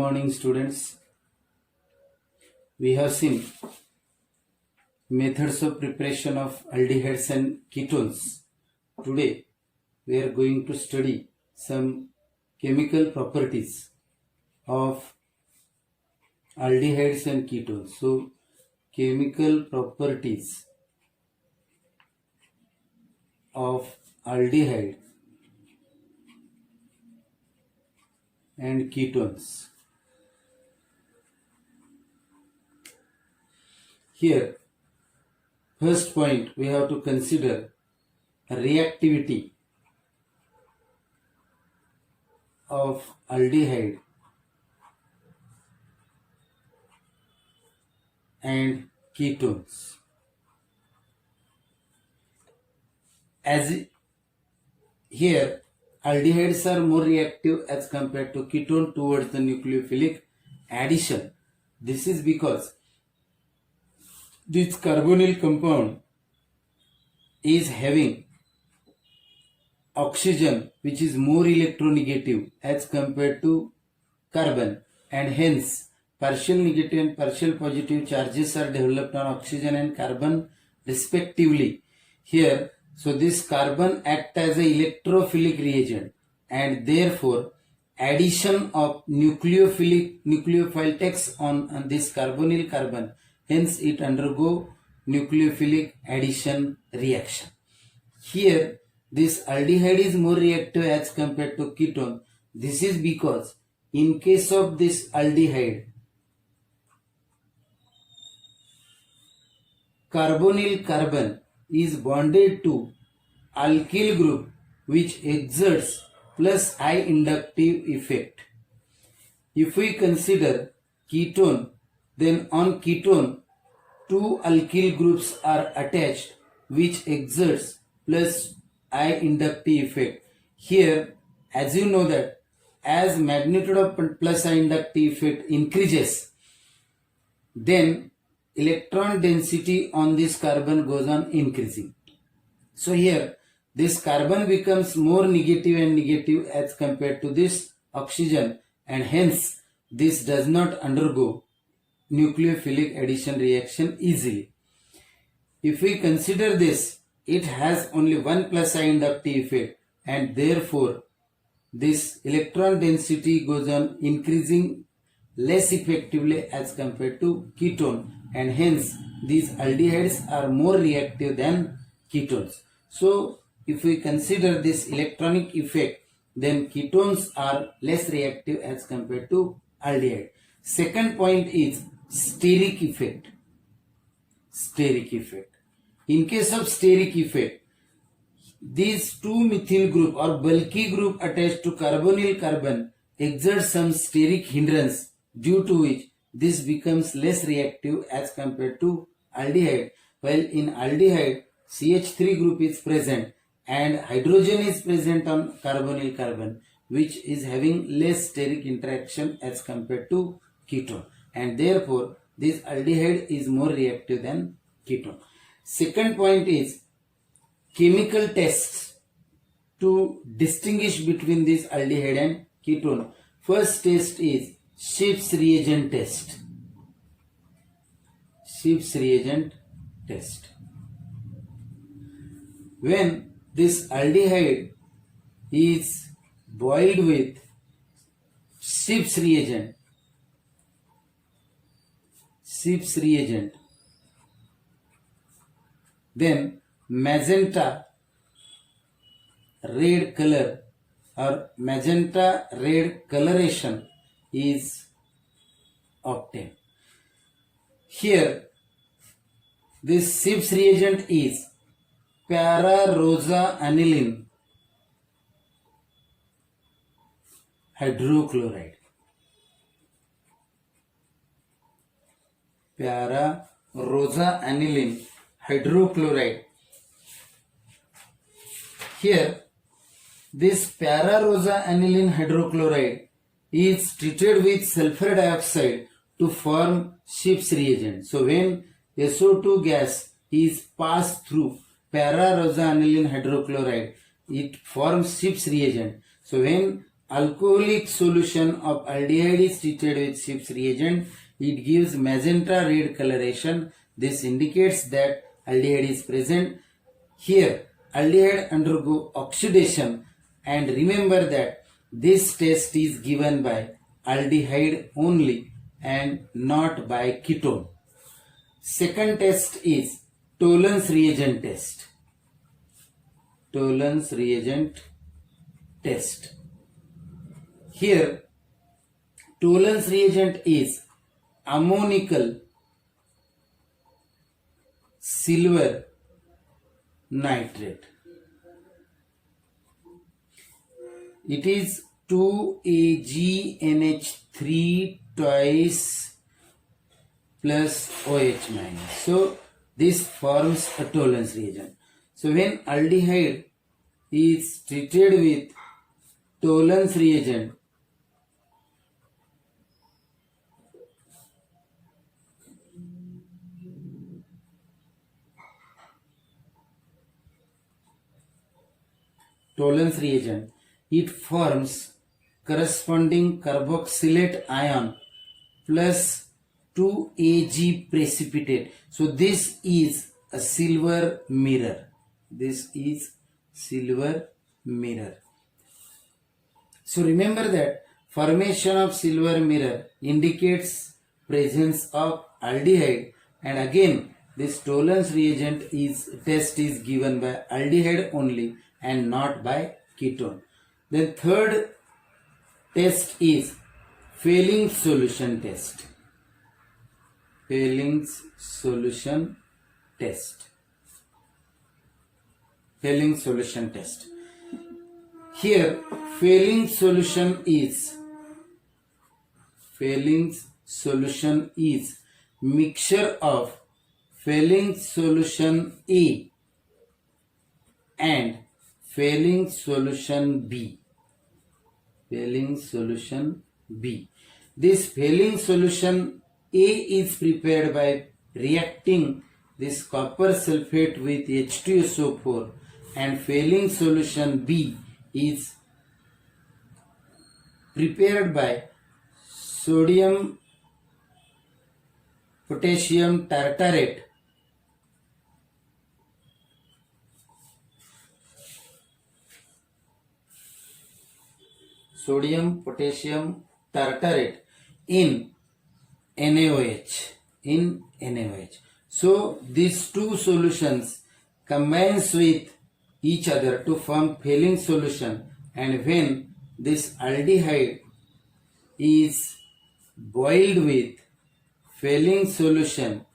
morning, students. We have seen methods of preparation of aldehydes and ketones. Today we are going to study some chemical properties of aldehydes and ketones. So, chemical properties of aldehyde and ketones. Here, first point we have to consider reactivity of aldehyde and ketones. As here, aldehydes are more reactive as compared to ketone towards the nucleophilic addition. This is because this carbonyl compound is having oxygen which is more electronegative as compared to carbon, and hence partial negative and partial positive charges are developed on oxygen and carbon respectively. Here, so this carbon acts as an electrophilic reagent, and therefore addition of nucleophile takes on this carbonyl carbon, hence it undergo nucleophilic addition reaction. Here this aldehyde is more reactive as compared to ketone. This is because in case of this aldehyde, carbonyl carbon is bonded to alkyl group which exerts plus I inductive effect. If we consider ketone, then on ketone two alkyl groups are attached which exerts plus I inductive effect. Here, as you know that as magnitude of plus I inductive effect increases, then electron density on this carbon goes on increasing. So here this carbon becomes more negative and negative as compared to this oxygen, and hence this does not undergo nucleophilic addition reaction easily. If we consider this, it has only one plus I inductive effect, and therefore this electron density goes on increasing less effectively as compared to ketone, and hence these aldehydes are more reactive than ketones. So if we consider this electronic effect, then ketones are less reactive as compared to aldehyde. Second point is steric effect. Steric effect. In case of steric effect, these two methyl group or bulky group attached to carbonyl carbon exert some steric hindrance, due to which this becomes less reactive as compared to aldehyde. While in aldehyde, CH3 group is present and hydrogen is present on carbonyl carbon, which is having less steric interaction as compared to ketone, and therefore this aldehyde is more reactive than ketone. Second point is chemical tests to distinguish between this aldehyde and ketone. First test is Schiff's reagent test. Schiff's reagent test. When this aldehyde is boiled with Schiff's reagent, then magenta red color or magenta red coloration is obtained. Here this Schiff's reagent is para-rosa aniline hydrochloride. Para-rosa aniline hydrochloride. Here this para-rosa aniline hydrochloride is treated with sulfur dioxide to form Schiff's reagent. So when SO2 gas is passed through para-rosa aniline hydrochloride, it forms Schiff's reagent. So when alcoholic solution of aldehyde is treated with Schiff's reagent, it gives magenta red coloration. This indicates that aldehyde is present. Here, aldehyde undergo oxidation, and remember that this test is given by aldehyde only and not by ketone. Second test is Tollens reagent test. Tollens reagent test. Here, Tollens reagent is ammonical silver nitrate. It is 2AgNH3 twice plus OH minus. So this forms a Tollens reagent. So when aldehyde is treated with Tollens reagent, it forms corresponding carboxylate ion plus 2Ag precipitate. So this is a silver mirror. This is silver mirror. So remember that formation of silver mirror indicates presence of aldehyde, and again this Tollens reagent test is given by aldehyde only and not by ketone. Then third test is Fehling's solution test. Fehling's solution test. Fehling's solution test. Here Fehling's solution is mixture of Fehling's solution A and Fehling's solution B. Fehling's solution B. This Fehling's solution A is prepared by reacting this copper sulfate with H2SO4, and Fehling's solution B is prepared by sodium potassium tartarate in NaOH. So these two solutions combines with each other to form Fehling's solution, and when this aldehyde is boiled with Fehling's solution,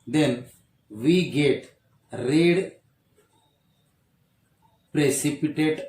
then we get red precipitate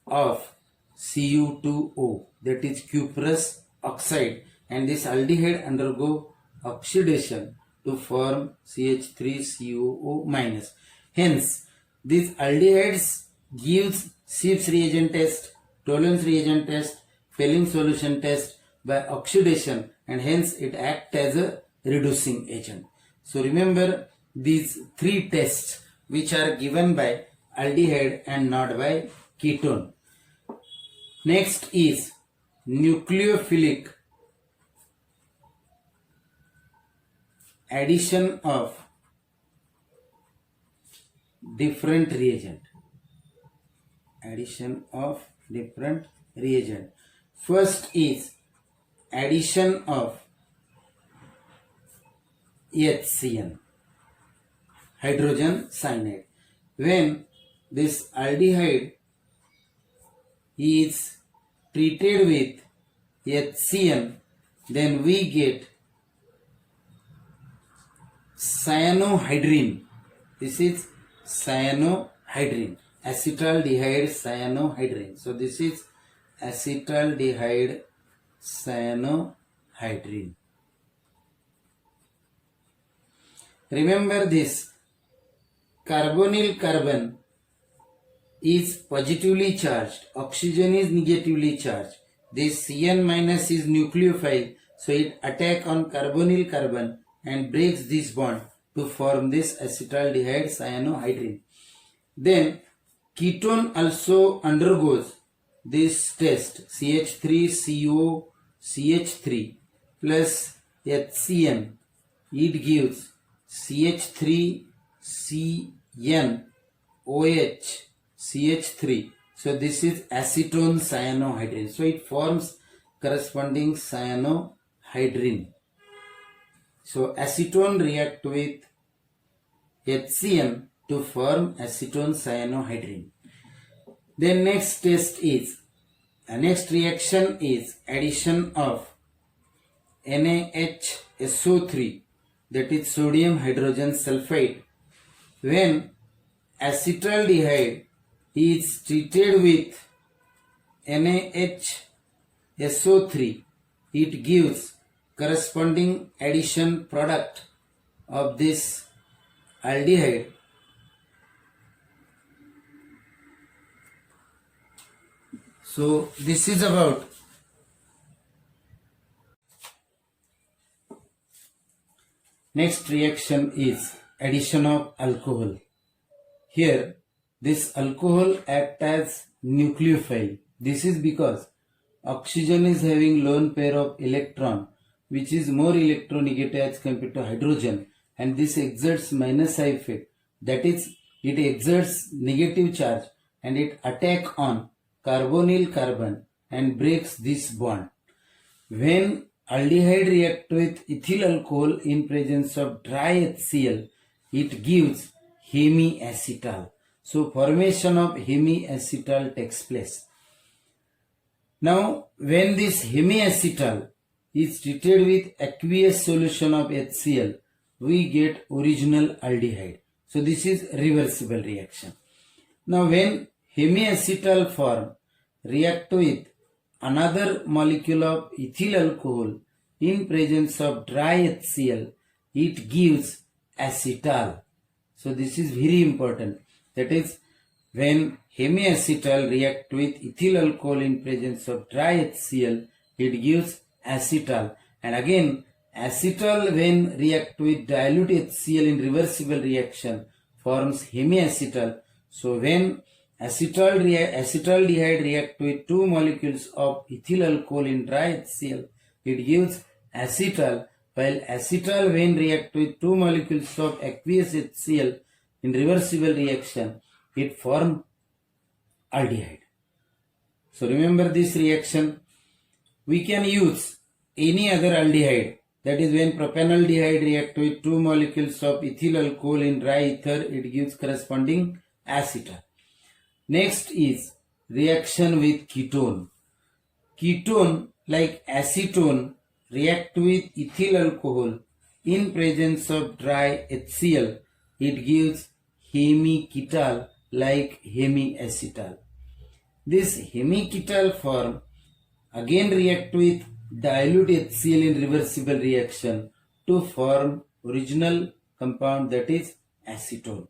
of Cu2O, that is cuprous oxide, and this aldehyde undergo oxidation to form CH3COO minus. Hence, these aldehydes gives Schiff's reagent test, Tollens reagent test, Fehling's solution test by oxidation, and hence it acts as a reducing agent. So remember these three tests which are given by aldehyde and not by ketone. Next is nucleophilic addition of different reagent. First is addition of HCN, hydrogen cyanide. When this aldehyde is treated with HCN, then we get cyanohydrine. This is cyanohydrine, acetaldehyde cyanohydrine. So this is acetaldehyde cyanohydrine. Remember this, carbonyl carbon is positively charged, oxygen is negatively charged. This Cn minus is nucleophile, so it attack on carbonyl carbon and breaks this bond to form this acetaldehyde cyanohydrine. Then ketone also undergoes this test, CH3CO CH3 plus HCN, it gives CH3CN OH CH3. So this is acetone cyanohydrin. So it forms corresponding cyanohydrin. So acetone react with HCN to form acetone cyanohydrin. Then next reaction is addition of NaHSO3, that is sodium hydrogen sulfide. When acetaldehyde is treated with NaHSO3, it gives corresponding addition product of this aldehyde. So this is about next reaction is addition of alcohol. Here this alcohol acts as nucleophile. This is because oxygen is having lone pair of electron which is more electronegative as compared to hydrogen, and this exerts minus I effect, that is it exerts negative charge and it attack on carbonyl carbon and breaks this bond. When aldehyde react with ethyl alcohol in presence of dry HCl, it gives hemiacetal. So formation of hemiacetal takes place. Now when this hemiacetal is treated with aqueous solution of HCl, we get original aldehyde. So this is reversible reaction. Now when hemiacetal form react with another molecule of ethyl alcohol in presence of dry HCl, it gives acetal. So this is very important. That is, when hemiacetal react with ethyl alcohol in presence of dry HCl, it gives acetal. And again, acetal when react with dilute HCl in reversible reaction forms hemiacetal. So when acetaldehyde react with two molecules of ethyl alcohol in dry HCl, it gives acetal, while acetal when react with two molecules of aqueous HCl in reversible reaction, it forms aldehyde. So remember this reaction. We can use any other aldehyde, that is when propanaldehyde react with two molecules of ethyl alcohol in dry ether, it gives corresponding acetal. Next is reaction with ketone. Ketone like acetone react with ethyl alcohol in presence of dry HCl, it gives hemiketal like hemiacetal. This hemiketal form again react with dilute HCl in reversible reaction to form original compound, that is acetone.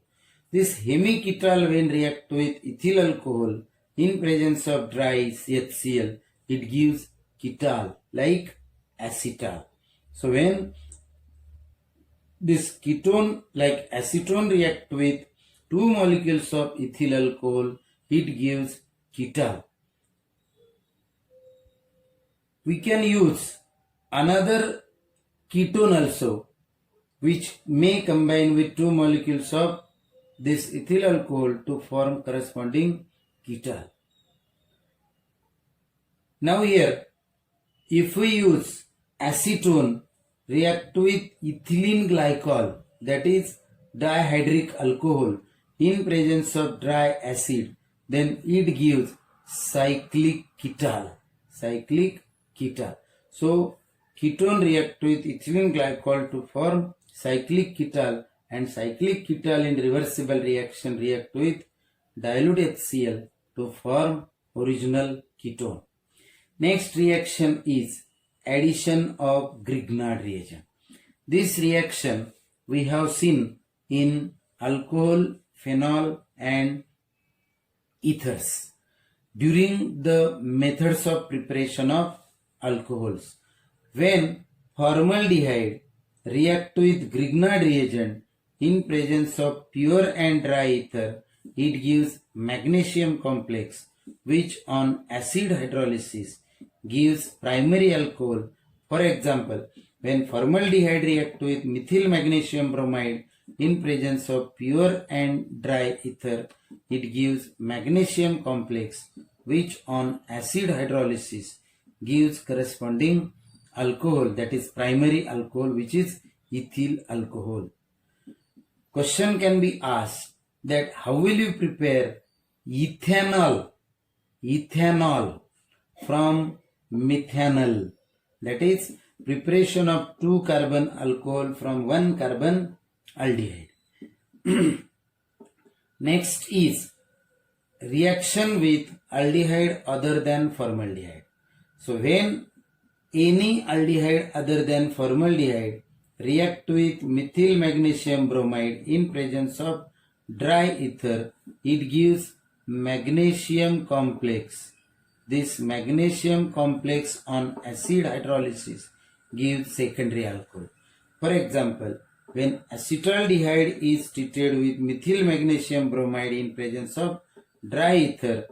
This hemiketal when react with ethyl alcohol in presence of dry HCl, it gives ketal like acetal. So when this ketone like acetone react with two molecules of ethyl alcohol, it gives ketal. We can use another ketone also which may combine with two molecules of this ethyl alcohol to form corresponding ketal. Now here, if we use acetone react with ethylene glycol, that is dihydric alcohol in presence of dry acid, then it gives cyclic ketal. Cyclic ketal. So ketone react with ethylene glycol to form cyclic ketal, and cyclic ketal in reversible reaction react with dilute HCl to form original ketone. Next reaction is addition of Grignard reagent. This reaction we have seen in alcohol, phenol and ethers during the methods of preparation of alcohols. When formaldehyde react with Grignard reagent in presence of pure and dry ether, it gives magnesium complex which on acid hydrolysis gives primary alcohol. For example, when formaldehyde reacts with methyl magnesium bromide in presence of pure and dry ether, it gives magnesium complex which on acid hydrolysis gives corresponding alcohol, that is primary alcohol, which is ethyl alcohol. Question can be asked that how will you prepare ethanol from methanol, that is preparation of 2 carbon alcohol from 1 carbon aldehyde. Next is reaction with aldehyde other than formaldehyde. So when any aldehyde other than formaldehyde react with methyl magnesium bromide in presence of dry ether, it gives magnesium complex. This magnesium complex on acid hydrolysis gives secondary alcohol. For example, when acetaldehyde is treated with methyl magnesium bromide in presence of dry ether,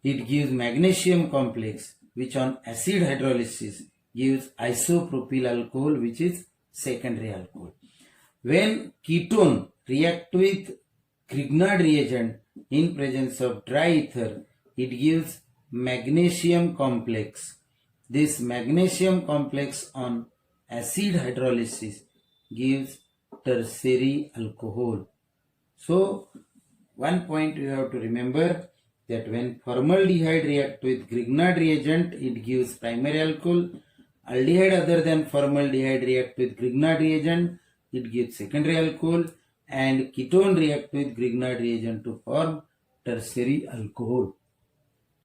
it gives magnesium complex which on acid hydrolysis gives isopropyl alcohol, which is secondary alcohol. When ketone react with Grignard reagent in presence of dry ether, it gives magnesium complex. This magnesium complex on acid hydrolysis gives tertiary alcohol. So, one point you have to remember that when formaldehyde react with Grignard reagent, it gives primary alcohol. Aldehyde other than formaldehyde react with Grignard reagent, it gives secondary alcohol. And ketone react with Grignard reagent to form tertiary alcohol.